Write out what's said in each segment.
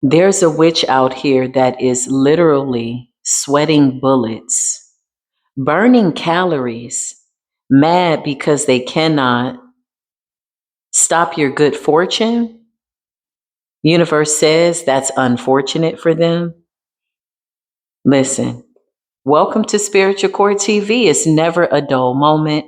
There's a witch out here that is literally sweating bullets, burning calories, mad because they cannot stop your good fortune. Universe says that's unfortunate for them. Listen, welcome to Spiritual Core TV. It's never a dull moment.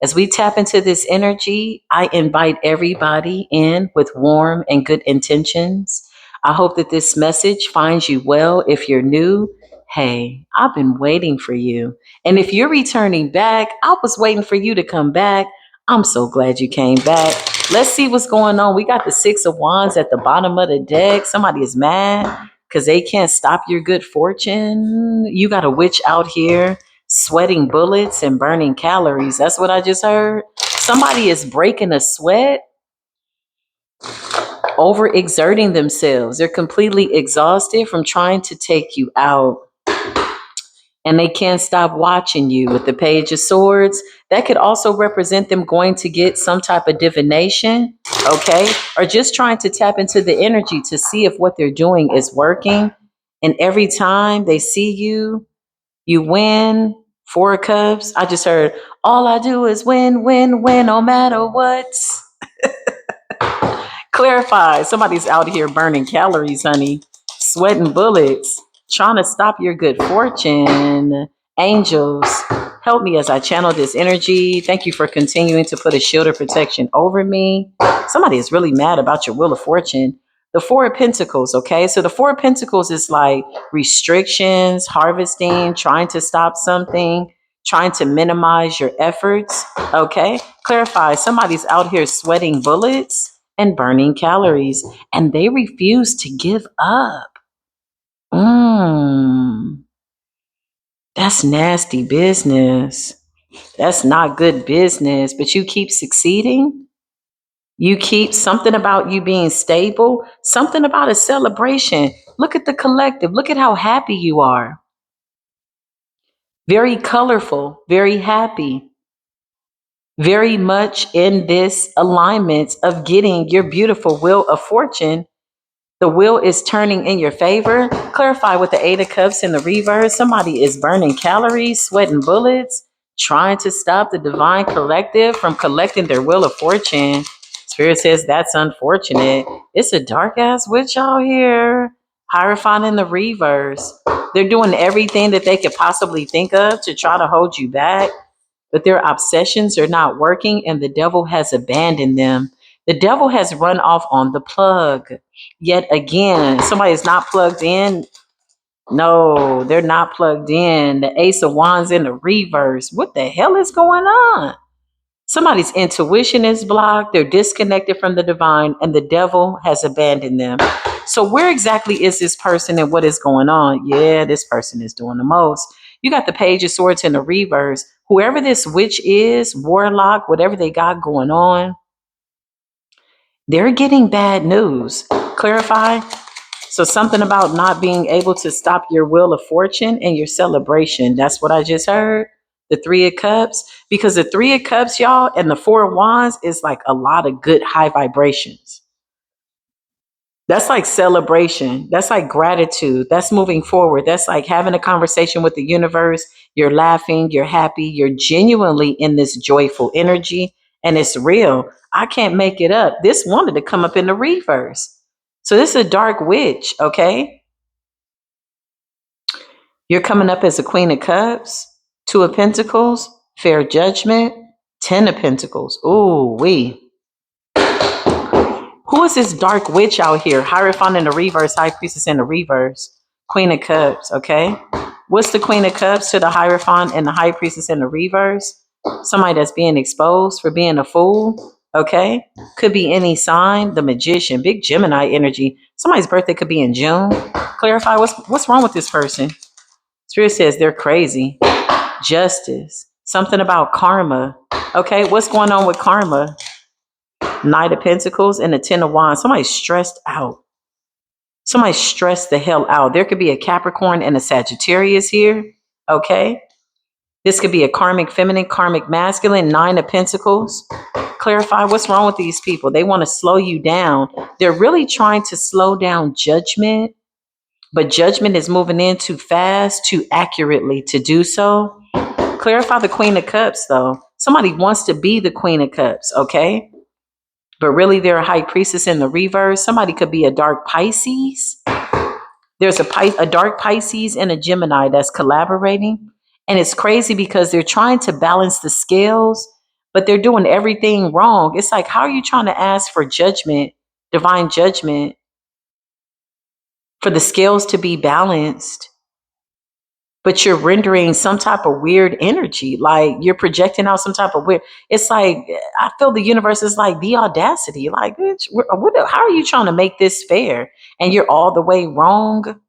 As we tap into this energy, I invite everybody in with warm and good intentions. I hope that this message finds you well. If you're new, hey, I've been waiting for you. And if you're returning back, I was waiting for you to come back. I'm so glad you came back. Let's see what's going on. We got the Six of Wands at the bottom of the deck. Somebody is mad because they can't stop your good fortune. You got a witch out here sweating bullets and burning calories. That's what I just heard. Somebody is breaking a sweat, overexerting themselves. They're completely exhausted from trying to take you out. And they can't stop watching you with the Page of Swords. That could also represent them going to get some type of divination, okay? Or just trying to tap into the energy to see if what they're doing is working. And every time they see you, you win. Four of Cups. I just heard, all I do is win, win, win, no matter what. Clarify. Somebody's out here burning calories, honey, sweating bullets, trying to stop your good fortune. Angels, help me as I channel this energy. Thank you for continuing to put a shield of protection over me. Somebody is really mad about your Wheel of Fortune. The Four of Pentacles, okay? So the Four of Pentacles is like restrictions, harvesting, trying to stop something, trying to minimize your efforts, okay? Clarify. Somebody's out here sweating bullets and burning calories, and they refuse to give up. Mm, that's nasty business. That's not good business, but you keep succeeding. You keep something about you being stable, something about a celebration. Look at the collective. Look at how happy you are. Very colorful, very happy, very much in this alignment of getting your beautiful Wheel of Fortune. The wheel is turning in your favor. Clarify with the Eight of Cups in the reverse. Somebody is burning calories, sweating bullets, trying to stop the divine collective from collecting their Wheel of Fortune. Spirit says that's unfortunate. It's a dark ass witch out here. Hierophant in the reverse. They're doing everything that they could possibly think of to try to hold you back, but their obsessions are not working and the devil has abandoned them. The devil has run off on the plug. Yet again, somebody is not plugged in. No, they're not plugged in. The Ace of Wands in the reverse. What the hell is going on? Somebody's intuition is blocked. They're disconnected from the divine and the devil has abandoned them. So where exactly is this person and what is going on? Yeah, this person is doing the most. You got the Page of Swords in the reverse. Whoever this witch is, warlock, whatever they got going on, they're getting bad news. Clarify. So something about not being able to stop your Wheel of Fortune and your celebration. That's what I just heard. The Three of Cups. Because the Three of Cups, y'all, and the Four of Wands is like a lot of good high vibrations. That's like celebration. That's like gratitude. That's moving forward. That's like having a conversation with the universe. You're laughing, you're happy, you're genuinely in this joyful energy, and it's real. I can't make it up. This wanted to come up in the reverse. So this is a dark witch, okay? You're coming up as a Queen of Cups, Two of Pentacles, Fair Judgment, Ten of Pentacles. Ooh, wee. Who is this dark witch out here? Hierophant in the reverse, High Priestess in the reverse, Queen of Cups, okay? What's the Queen of Cups to the Hierophant and the High Priestess in the reverse? Somebody that's being exposed for being a fool, okay? Could be any sign. The Magician, big Gemini energy. Somebody's birthday could be in June. Clarify what's wrong with this person. Spirit says they're crazy. Justice, something about karma. Okay, what's going on with karma? Knight of Pentacles and the Ten of Wands. Somebody's stressed out. Somebody's stressed the hell out. There could be a Capricorn and a Sagittarius here. Okay. This could be a karmic feminine, karmic masculine, 9 of Pentacles. Clarify what's wrong with these people. They want to slow you down. They're really trying to slow down judgment, but judgment is moving in too fast, too accurately to do so. Clarify the Queen of Cups, though. Somebody wants to be the Queen of Cups, okay? But really, they're a High Priestess in the reverse. Somebody could be a dark Pisces. There's a dark Pisces and a Gemini that's collaborating. And it's crazy because they're trying to balance the scales, but they're doing everything wrong. It's like, how are you trying to ask for judgment, divine judgment, for the scales to be balanced, but you're rendering some type of weird energy? Like you're projecting out some type of weird. It's like, I feel the universe is like, the audacity. Like, bitch, how are you trying to make this fair? And you're all the way wrong.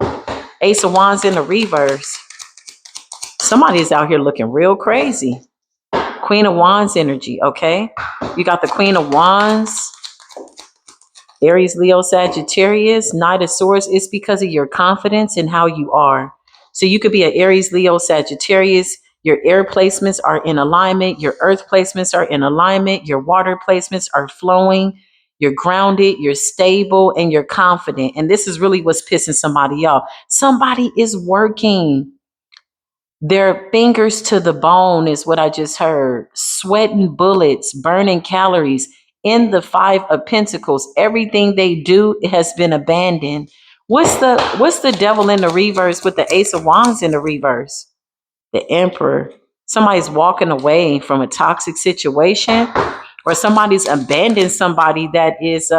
Ace of Wands in the reverse. Somebody is out here looking real crazy. Queen of Wands energy, okay? You got the Queen of Wands, Aries, Leo, Sagittarius, Knight of Swords. It's because of your confidence and how you are. So you could be an Aries, Leo, Sagittarius. Your air placements are in alignment. Your earth placements are in alignment. Your water placements are flowing. You're grounded, you're stable, and you're confident. And this is really what's pissing somebody off. Somebody is working their fingers to the bone, is what I just heard. Sweating bullets, burning calories in the 5 of Pentacles. Everything they do has been abandoned. What's the devil in the reverse with the Ace of Wands in the reverse? The Emperor. Somebody's walking away from a toxic situation, or somebody's abandoned somebody that is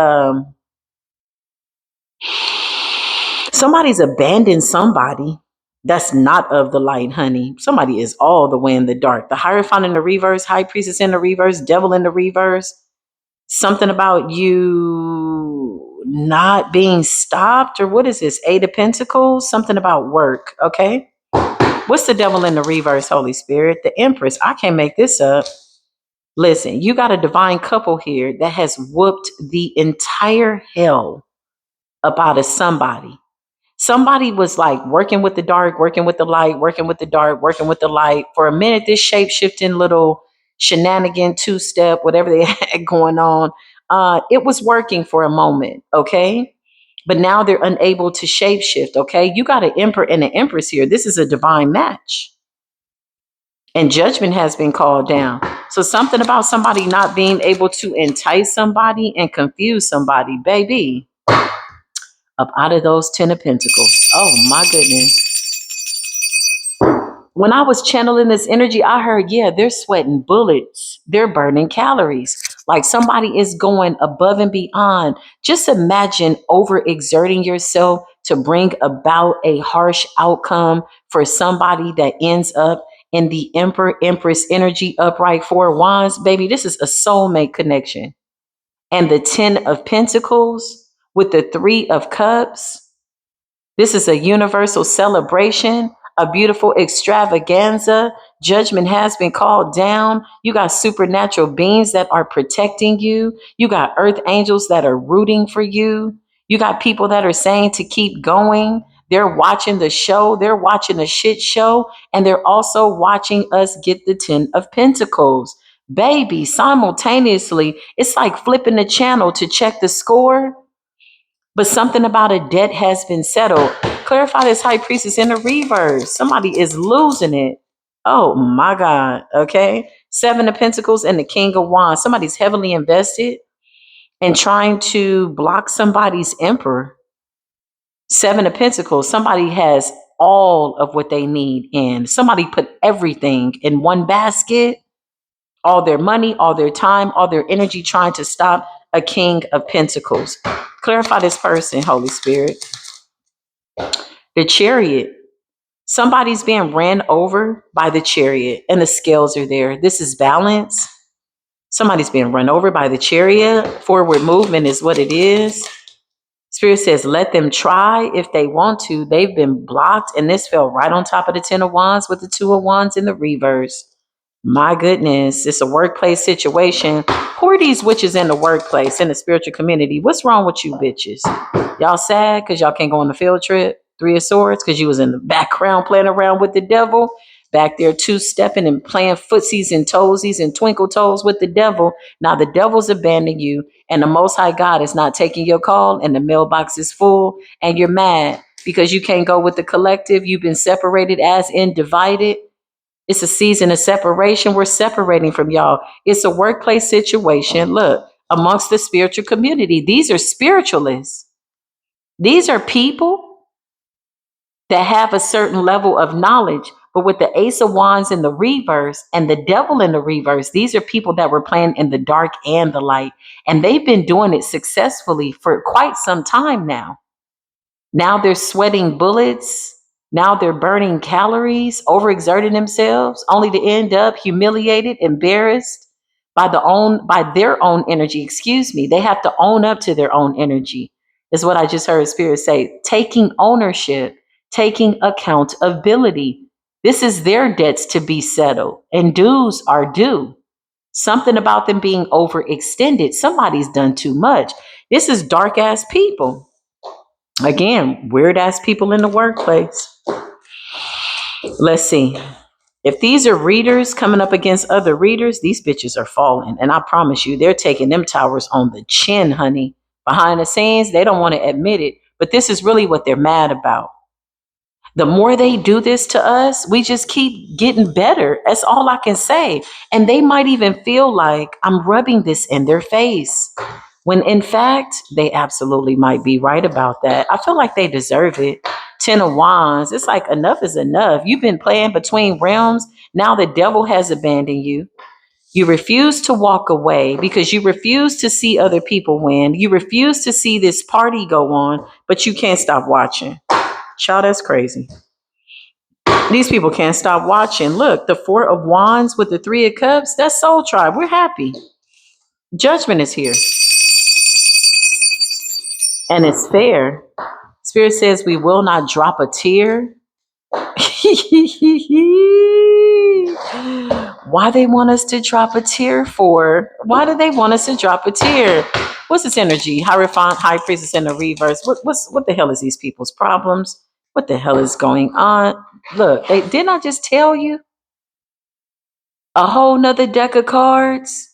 somebody's abandoned somebody that's not of the light, honey. Somebody is all the way in the dark. The Hierophant in the reverse, High Priestess in the reverse, Devil in the reverse. Something about you not being stopped, or what is this? 8 of Pentacles, something about work, okay? What's the Devil in the reverse, Holy Spirit? The Empress. I can't make this up. Listen, you got a divine couple here that has whooped the entire hell up out of somebody. Somebody was like working with the dark, working with the light, working with the dark, working with the light. For a minute, this shape shifting little shenanigan, 2-step, whatever they had going on, it was working for a moment, okay? But now they're unable to shape shift, okay? You got an emperor and an empress here. This is a divine match. And judgment has been called down. So something about somebody not being able to entice somebody and confuse somebody, baby, up out of those 10 of Pentacles. Oh my goodness. When I was channeling this energy, I heard, yeah, they're sweating bullets. They're burning calories. Like somebody is going above and beyond. Just imagine overexerting yourself to bring about a harsh outcome for somebody that ends up in the Emperor, Empress energy, upright 4 of Wands. Baby, this is a soulmate connection. And the 10 of Pentacles with the 3 of Cups. This is a universal celebration, a beautiful extravaganza. Judgment has been called down. You got supernatural beings that are protecting you. You got earth angels that are rooting for you. You got people that are saying to keep going. They're watching the show. They're watching a shit show. And they're also watching us get the 10 of Pentacles. Baby, simultaneously, it's like flipping the channel to check the score, but something about a debt has been settled. Clarify this High Priestess in the reverse. Somebody is losing it. Oh my God. Okay. 7 of Pentacles and the King of Wands. Somebody's heavily invested and trying to block somebody's emperor. 7 of Pentacles. Somebody has all of what they need in. Somebody put everything in one basket, all their money, all their time, all their energy trying to stop a King of Pentacles. Clarify this person, Holy Spirit. The Chariot. Somebody's being ran over by the Chariot and the scales are there. This is balance. Somebody's being run over by the Chariot. Forward movement is what it is. Spirit says, let them try if they want to. They've been blocked, and this fell right on top of the 10 of Wands with the 2 of Wands in the reverse. My goodness, it's a workplace situation. Who are these witches in the workplace, in the spiritual community? What's wrong with you bitches? Y'all sad because y'all can't go on the field trip? 3 of Swords because you was in the background playing around with the devil. back there two-stepping and playing footsies and toesies and twinkle toes with the devil. Now the devil's abandoned you, and the Most High God is not taking your call, and the mailbox is full, and you're mad because you can't go with the collective. You've been separated as in divided. It's a season of separation. We're separating from y'all. It's a workplace situation. Look, amongst the spiritual community, these are spiritualists. These are people that have a certain level of knowledge. But with the Ace of Wands in the reverse and the devil in the reverse, these are people that were playing in the dark and the light. And they've been doing it successfully for quite some time now. Now they're sweating bullets. Now they're burning calories, overexerting themselves, only to end up humiliated, embarrassed by their own energy. Excuse me. They have to own up to their own energy, is what I just heard Spirit say. Taking ownership, taking accountability. This is their debts to be settled, and dues are due. Something about them being overextended. Somebody's done too much. This is dark ass people. Again, weird ass people in the workplace. Let's see. If these are readers coming up against other readers, these bitches are falling. And I promise you, they're taking them towers on the chin, honey. Behind the scenes, they don't want to admit it. But this is really what they're mad about. The more they do this to us, we just keep getting better. That's all I can say. And they might even feel like I'm rubbing this in their face, when in fact, they absolutely might be right about that. I feel like they deserve it. 10 of Wands. It's like enough is enough. You've been playing between realms. Now the devil has abandoned you. You refuse to walk away because you refuse to see other people win. You refuse to see this party go on, but you can't stop watching. Child, that's crazy. These people can't stop watching. Look, the 4 of Wands with the 3 of Cups, that's Soul Tribe. We're happy. Judgment is here. And it's fair. Spirit says we will not drop a tear. Why they want us to drop a tear for? Why do they want us to drop a tear? What's this energy? Hierophant, High Priestess in the reverse. What the hell is these people's problems? What the hell is going on? Look, didn't I just tell you? A whole nother deck of cards.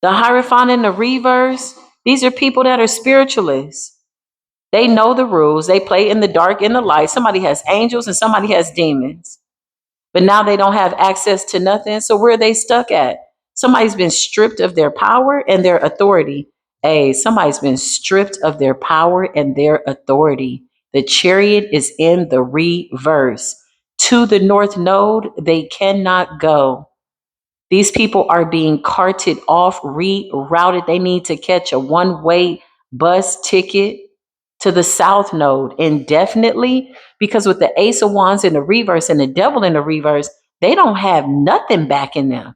The Hierophant in the reverse. These are people that are spiritualists. They know the rules. They play in the dark and the light. Somebody has angels and somebody has demons. But now they don't have access to nothing. So where are they stuck at? Somebody's been stripped of their power and their authority. Hey, somebody's been stripped of their power and their authority. The Chariot is in the reverse. To the North Node, they cannot go. These people are being carted off, rerouted. They need to catch a one-way bus ticket to the South Node indefinitely, because with the Ace of Wands in the reverse and the Devil in the reverse, they don't have nothing back in them.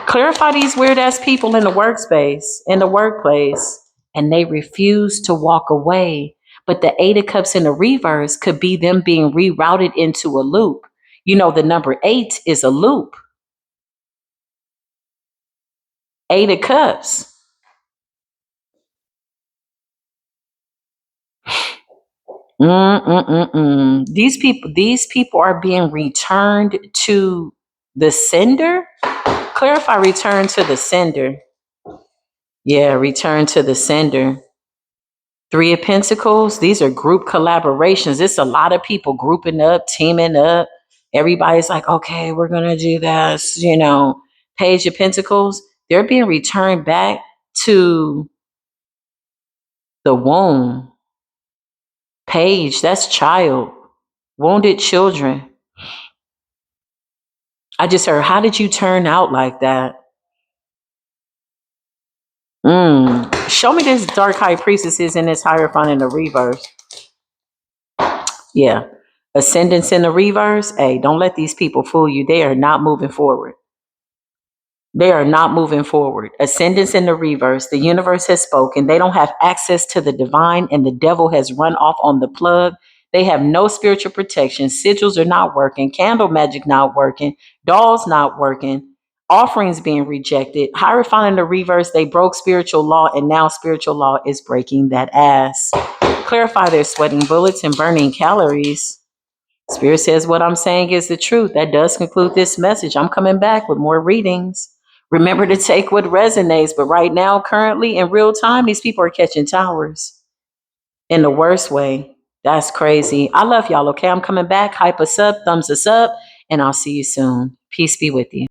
Clarify these weird ass people in the workspace, in the workplace, and they refuse to walk away. But the 8 of Cups in the reverse could be them being rerouted into a loop. You know, the number 8 is a loop. 8 of Cups. These people are being returned to the sender. Clarify return to the sender. Yeah, return to the sender. 3 of Pentacles. These are group collaborations. It's a lot of people grouping up, teaming up. Everybody's like, okay, we're gonna do this. You know, Page of Pentacles. They're being returned back to the womb. Page, that's child. Wounded children. I just heard, how did you turn out like that? Show me this dark high priestesses in this Hierophant in the reverse. Yeah. Ascendants in the reverse. Hey, don't let these people fool you. They are not moving forward. They are not moving forward. Ascendants in the reverse. The universe has spoken. They don't have access to the divine, and the devil has run off on the plug. They have no spiritual protection. Sigils are not working. Candle magic not working. Dolls not working. Offerings being rejected. Hierophant in the reverse. They broke spiritual law, and now spiritual law is breaking that ass. Clarify their sweating bullets and burning calories. Spirit says what I'm saying is the truth. That does conclude this message. I'm coming back with more readings. Remember to take what resonates. But right now, currently, in real time, these people are catching towers in the worst way. That's crazy. I love y'all, okay? I'm coming back. Hype us up, thumbs us up, and I'll see you soon. Peace be with you.